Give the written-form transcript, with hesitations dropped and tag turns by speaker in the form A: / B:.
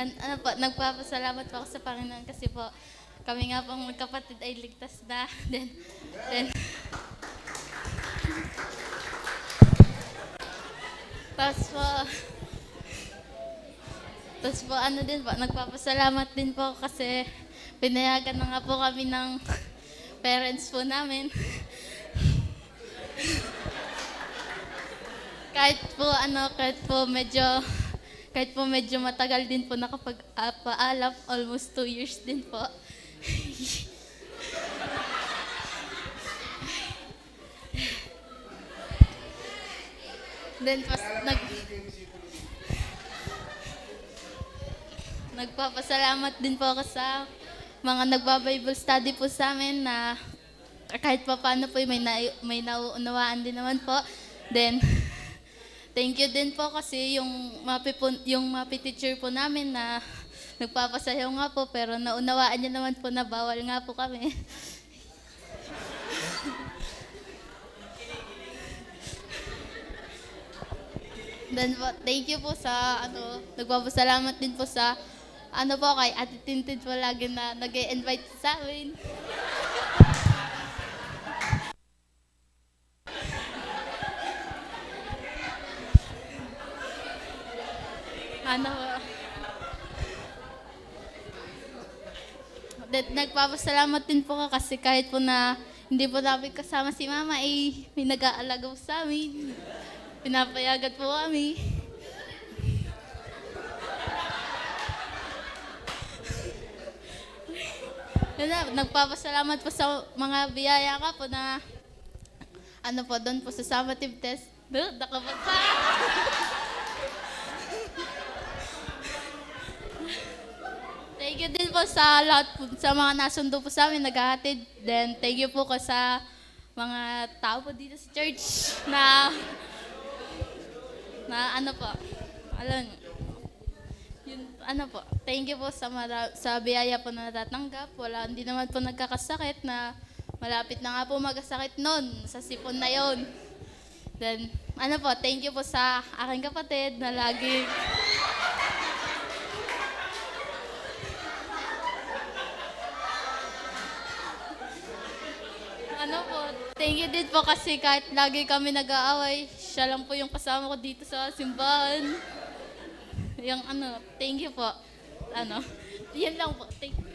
A: Ano po, nagpapasalamat po ako sa Panginoon kasi po kami nga pong magkapatid ay ligtas na. Then, tapos po, ano din po, nagpapasalamat din po kasi pinayagan na nga po kami ng parents po namin. Kahit po medyo matagal din po nakapag-paalam, almost 2 years din po. Then nagpapasalamat din po ako sa mga nagba-Bible study po sa amin na kahit pa paano po may nauunawaan din naman po. Then, thank you din po kasi yung teacher po namin na nagpapasayaw nga po pero naunawaan niya naman po na bawal nga po kami. Then po, thank you po sa nagpapasalamat din po sa kay Ate Tintin po lagi na nag-i-invite sa amin. Nagpapasalamat din po ako kasi kahit po na hindi po namin kasama si Mama, may nag-aalaga po sa amin. Pinapayagan po kami. Nagpapasalamat po sa mga biyaya ka po na doon po sa summative test. Nakabasa. Thank you din po sa lahat po, sa mga nasundo po sa amin, naghahatid. Then, thank you po sa mga tao po dito sa church na thank you po sa biyaya po na natatanggap. Hindi naman po nagkakasakit na malapit na nga po magkasakit noon sa sipon na yon. Then, thank you po sa aking kapatid na lagi thank you din po kasi kahit lagi kami nag-aaway, siya lang po yung kasama ko dito sa simbahan. Thank you po. Yan lang po. Thank you.